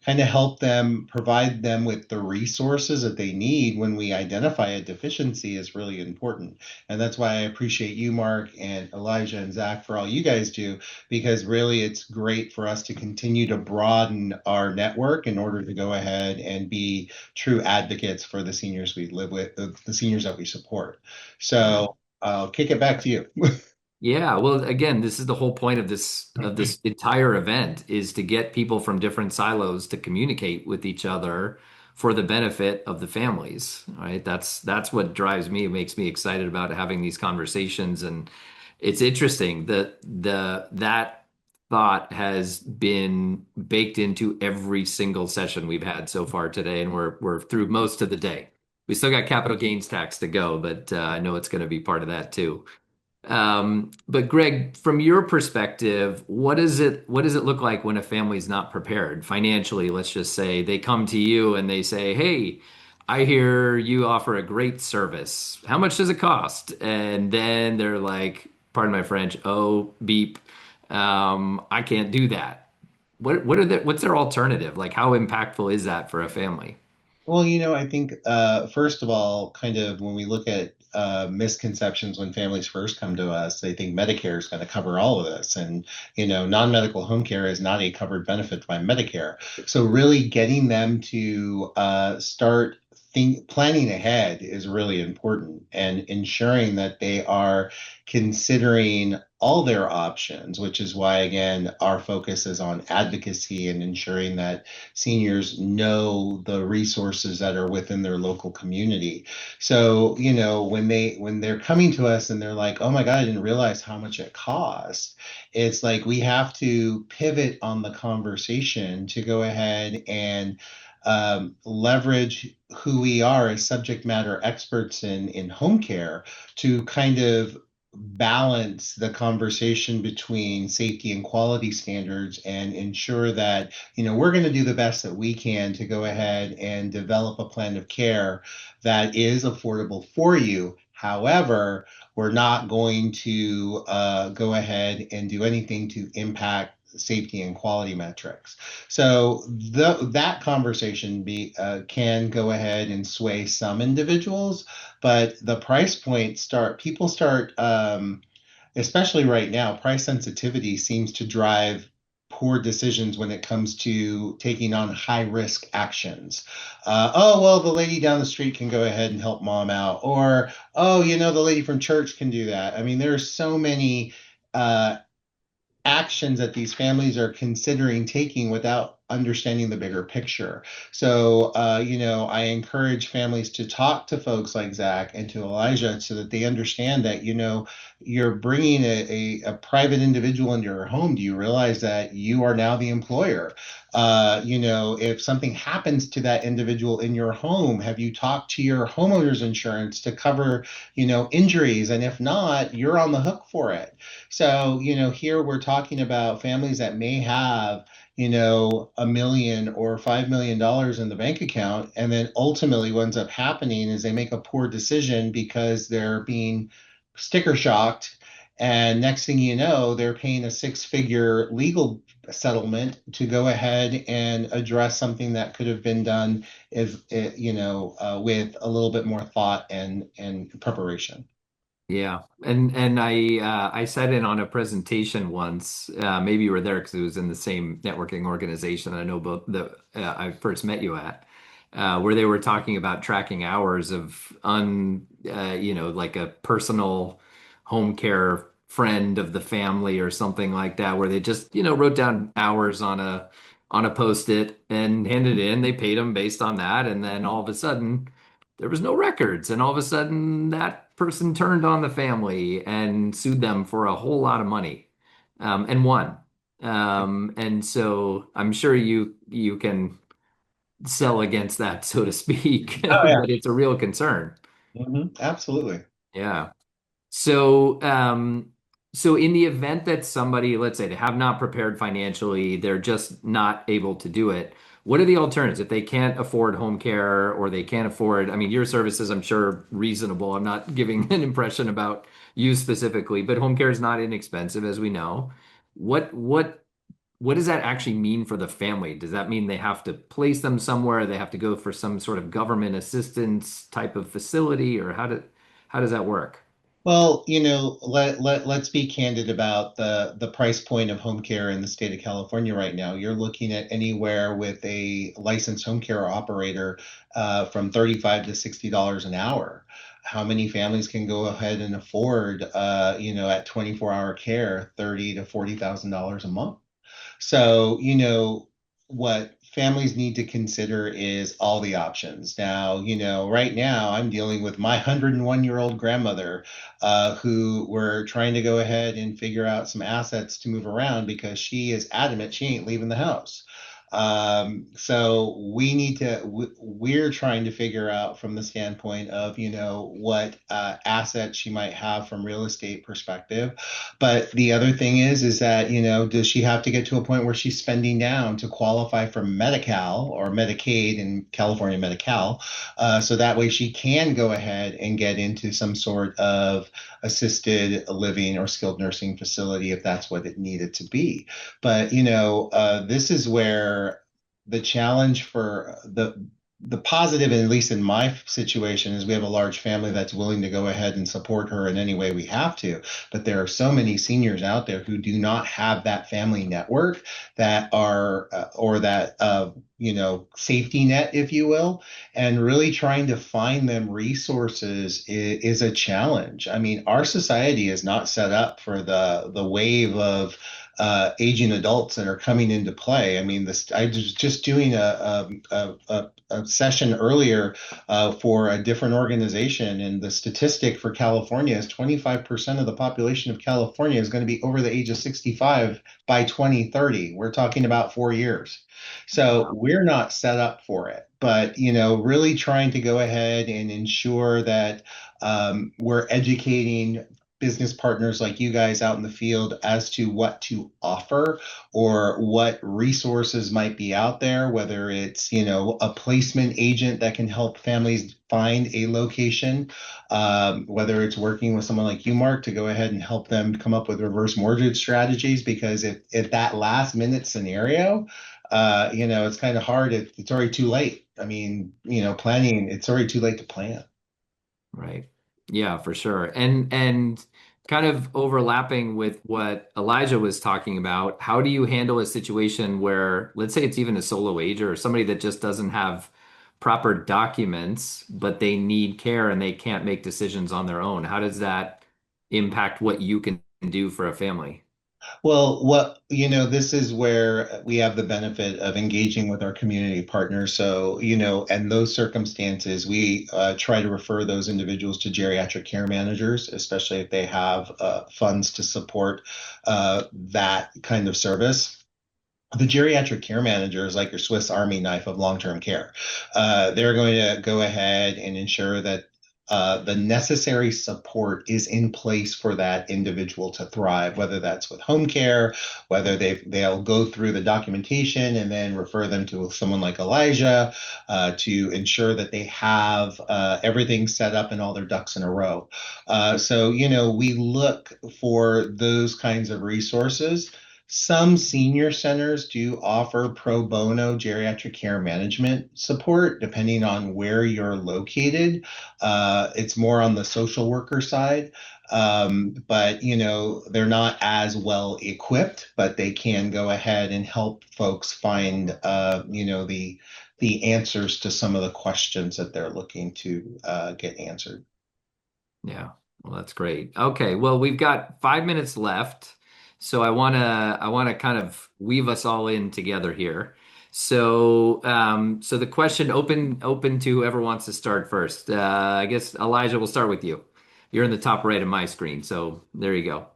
kind of help them, provide them with the resources that they need when we identify a deficiency is really important. And that's why I appreciate you, Mark, and Elijah and Zach, for all you guys do, because really it's great for us to continue to broaden our network in order to go ahead and be true advocates for the seniors we live with, the seniors that we support. So I'll kick it back to you. Yeah, well, again, this is the whole point of this entire event is to get people from different silos to communicate with each other for the benefit of the families, right? That's what drives me, makes me excited about having these conversations. And it's interesting that that thought has been baked into every single session we've had so far today, and we're through most of the day. We still got capital gains tax to go, but I know it's going to be part of that too. But Greg, from your perspective, what does it look like when a family's not prepared financially? Let's just say they come to you and they say, "Hey, I hear you offer a great service. How much does it cost?" And then they're like, pardon my French, "Oh, beep. I can't do that." What's their alternative? Like, how impactful is that for a family? Well, I think first of all, kind of when we look at misconceptions when families first come to us, they think Medicare is going to cover all of this, and non-medical home care is not a covered benefit by Medicare. So really getting them to start planning ahead is really important, and ensuring that they are considering all their options, which is why, again, our focus is on advocacy and ensuring that seniors know the resources that are within their local community. So, when they're coming to us and they're like, "Oh my God, I didn't realize how much it costs." It's like we have to pivot on the conversation to go ahead and leverage who we are as subject matter experts in home care to kind of balance the conversation between safety and quality standards and ensure that we're going to do the best that we can to go ahead and develop a plan of care that is affordable for you. However, we're not going to go ahead and do anything to impact safety and quality metrics. So that conversation can go ahead and sway some individuals, but the price point people start, especially right now, price sensitivity seems to drive poor decisions when it comes to taking on high risk actions. Oh, well, the lady down the street can go ahead and help mom out, or oh, the lady from church can do that. I mean, there are so many uh, actions that these families are considering taking without understanding the bigger picture. So, I encourage families to talk to folks like Zach and to Elijah so that they understand that, you're bringing a private individual into your home. Do you realize that you are now the employer? If something happens to that individual in your home, have you talked to your homeowner's insurance to cover, injuries? And if not, you're on the hook for it. So, here we're talking about families that may have, $1 million or $5 million in the bank account. And then ultimately what ends up happening is they make a poor decision because they're being sticker shocked. And next thing you know, they're paying a six-figure legal settlement to go ahead and address something that could have been done with a little bit more thought and preparation. Yeah, and I sat in on a presentation once. Maybe you were there because it was in the same networking organization I know both the I first met you at, where they were talking about tracking hours of like a personal home care friend of the family or something like that, where they just wrote down hours on a post-it and handed it in. They paid them based on that, and then all of a sudden there was no records, and all of a sudden that person turned on the family and sued them for a whole lot of money, and won. And so I'm sure you can sell against that, so to speak, Oh yeah. but it's a real concern. Absolutely. Yeah. So, so in the event that somebody, let's say they have not prepared financially, they're just not able to do it. What are the alternatives if they can't afford home care or they can't afford, I mean, your services, I'm sure reasonable. I'm not giving an impression about you specifically, but home care is not inexpensive, as we know. What what what does that actually mean for the family? Does that mean they have to place them somewhere? They have to go for some sort of government assistance type of facility, or how does that work? Well, let's be candid about the price point of home care in the state of California right now. You're looking at anywhere with a licensed home care operator from 35 to $60 an hour. How many families can go ahead and afford, at 24-hour care, 30 to $40,000 a month? So, what families need to consider is all the options. Now, right now I'm dealing with my 101-year-old grandmother who we're trying to go ahead and figure out some assets to move around because she is adamant she ain't leaving the house. So we're trying to figure out from the standpoint of, what assets she might have from real estate perspective. But the other thing is that, does she have to get to a point where she's spending down to qualify for Medi-Cal or Medicaid in California, Medi-Cal, so that way she can go ahead and get into some sort of assisted living or skilled nursing facility if that's what it needed to be. But this is where the challenge for the positive, and at least in my situation, is we have a large family that's willing to go ahead and support her in any way we have to. But there are so many seniors out there who do not have that family network that are or that safety net, if you will, and really trying to find them resources is a challenge. I mean, our society is not set up for the wave of aging adults that are coming into play. I mean, I was just doing a session earlier for a different organization, and the statistic for California is 25% of the population of California is going to be over the age of 65 by 2030. We're talking about 4 years. So we're not set up for it, but really trying to go ahead and ensure that we're educating business partners like you guys out in the field as to what to offer or what resources might be out there, whether it's, a placement agent that can help families find a location, whether it's working with someone like you, Mark, to go ahead and help them come up with reverse mortgage strategies, because if that last minute scenario, it's kind of hard. It's already too late. I mean, planning, it's already too late to plan. Right. Yeah, for sure. And kind of overlapping with what Elijah was talking about, how do you handle a situation where, let's say it's even a solo ager or somebody that just doesn't have proper documents, but they need care and they can't make decisions on their own? How does that impact what you can do for a family? Well, this is where we have the benefit of engaging with our community partners. So, and those circumstances, we try to refer those individuals to geriatric care managers, especially if they have funds to support that kind of service. The geriatric care manager is like your Swiss Army knife of long-term care. They're going to go ahead and ensure that the necessary support is in place for that individual to thrive, whether that's with home care, whether they'll go through the documentation and then refer them to someone like Elijah to ensure that they have everything set up and all their ducks in a row. So, we look for those kinds of resources. Some senior centers do offer pro bono geriatric care management support, depending on where you're located. It's more on the social worker side, but they're not as well equipped, but they can go ahead and help folks find the answers to some of the questions that they're looking to get answered. Yeah, well, that's great. Okay, well, we've got 5 minutes left. So I wanna kind of weave us all in together here. So so the question open to whoever wants to start first. I guess Elijah, we'll start with you. You're in the top right of my screen, so there you go.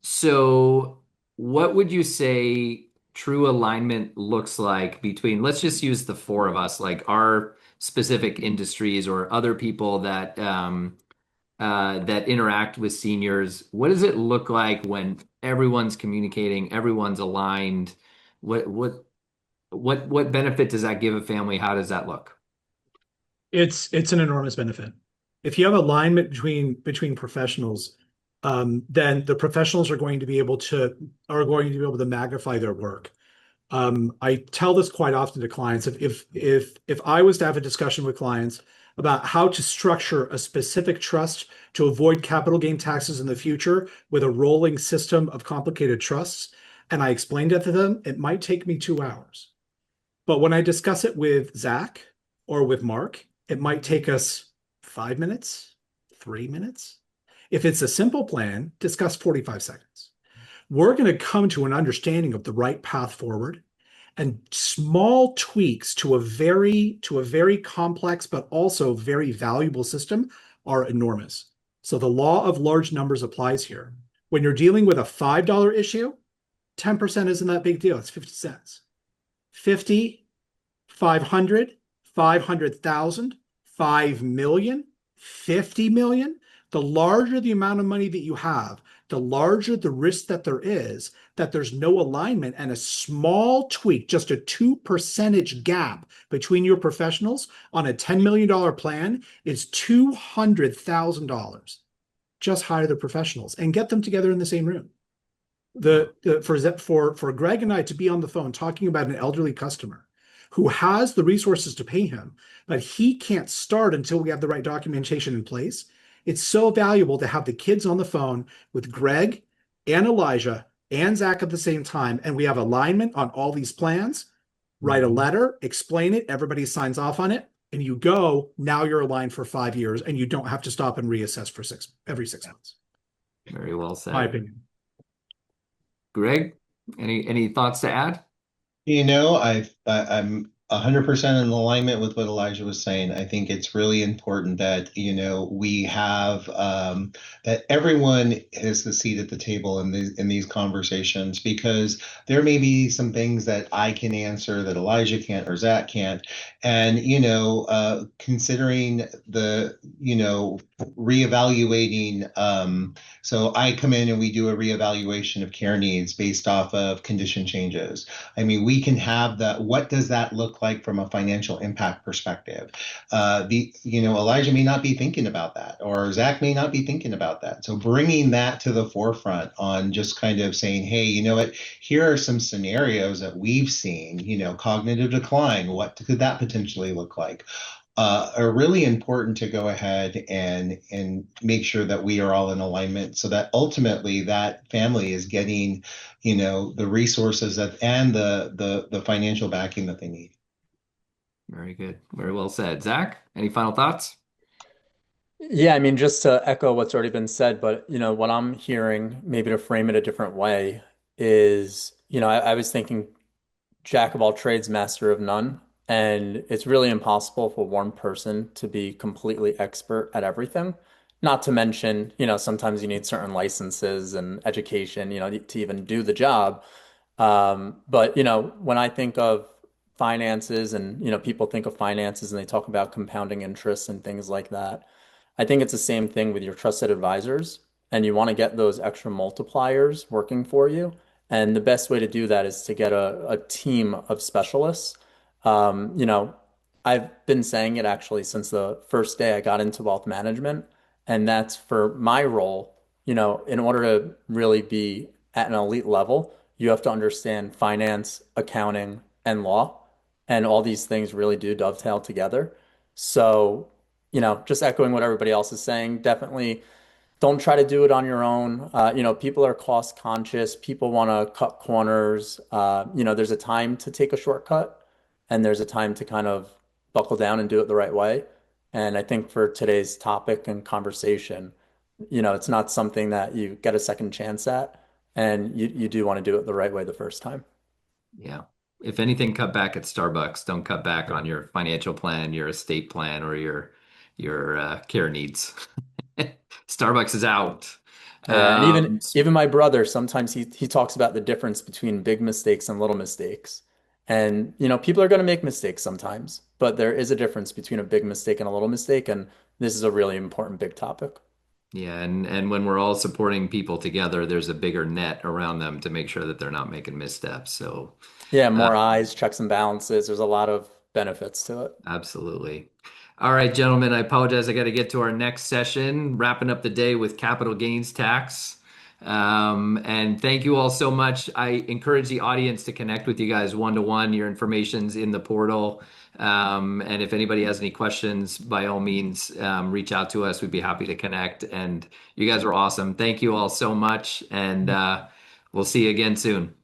So what would you say true alignment looks like between, let's just use the four of us, like our specific industries or other people that that interact with seniors? What does it look like when everyone's communicating, everyone's aligned? What benefit does that give a family? How does that look? It's an enormous benefit. If you have alignment between professionals, then the professionals are going to be able to magnify their work. I tell this quite often to clients. If I was to have a discussion with clients about how to structure a specific trust to avoid capital gain taxes in the future with a rolling system of complicated trusts, and I explained it to them, it might take me 2 hours. But when I discuss it with Zach or with Mark, it might take us 5 minutes, 3 minutes. If it's a simple plan, discuss 45 seconds. We're going to come to an understanding of the right path forward, and small tweaks to a very complex but also very valuable system are enormous. So the law of large numbers applies here. When you're dealing with a $5 issue, 10% isn't that big deal. It's 50 cents. 50, 500, 500,000, 5 million, 50 million. The larger the amount of money that you have, the larger the risk that there is that there's no alignment, and a small tweak, just a 2% gap between your professionals on a $10 million plan is $200,000. Just hire the professionals and get them together in the same room. For Greg and I to be on the phone talking about an elderly customer who has the resources to pay him, but he can't start until we have the right documentation in place. It's so valuable to have the kids on the phone with Greg and Elijah and Zach at the same time, and we have alignment on all these plans. Write a letter, explain it, everybody signs off on it, and you go. Now you're aligned for 5 years, and you don't have to stop and reassess for every 6 months. Very well said. My opinion. Greg, any thoughts to add? I'm 100% in alignment with what Elijah was saying. I think it's really important that, we have that everyone has the seat at the table in these conversations, because there may be some things that I can answer that Elijah can't or Zach can't. And, considering the, reevaluating. So I come in and we do a reevaluation of care needs based off of condition changes. I mean, we can have that. What does that look like from a financial impact perspective? Elijah may not be thinking about that, or Zach may not be thinking about that. So bringing that to the forefront on just kind of saying, hey, you know what, here are some scenarios that we've seen, cognitive decline. What could that potentially look like? Are really important to go ahead and make sure that we are all in alignment, so that ultimately that family is getting, the resources and the financial backing that they need. Very good. Very well said. Zach, any final thoughts? Yeah, I mean, just to echo what's already been said, but what I'm hearing, maybe to frame it a different way, is, I was thinking jack of all trades, master of none. And it's really impossible for one person to be completely expert at everything. Not to mention, sometimes you need certain licenses and education, to even do the job. But, when I think of finances and, people think of finances and they talk about compounding interest and things like that, I think it's the same thing with your trusted advisors. And you want to get those extra multipliers working for you. And the best way to do that is to get a team of specialists. I've been saying it actually since the first day I got into wealth management, and that's for my role. In order to really be at an elite level, you have to understand finance, accounting, and law, and all these things really do dovetail together. So, just echoing what everybody else is saying, definitely don't try to do it on your own. People are cost conscious. People want to cut corners. There's a time to take a shortcut, and there's a time to kind of buckle down and do it the right way. And I think for today's topic and conversation, it's not something that you get a second chance at, and you do want to do it the right way the first time. Yeah. If anything, cut back at Starbucks. Don't cut back on your financial plan, your estate plan, or your care needs. Starbucks is out. And even my brother, sometimes he talks about the difference between big mistakes and little mistakes. And people are going to make mistakes sometimes, but there is a difference between a big mistake and a little mistake, and this is a really important big topic. Yeah, and when we're all supporting people together, there's a bigger net around them to make sure that they're not making missteps. So yeah, more eyes, checks and balances. There's a lot of benefits to it. absolutely. All right, gentlemen, I apologize. I got to get to our next session, wrapping up the day with capital gains tax. And thank you all so much. I encourage the audience to connect with you guys one-to-one. Your information's in the portal. And if anybody has any questions, by all means, reach out to us. We'd be happy to connect. And you guys are awesome. Thank you all so much. And we'll see you again soon.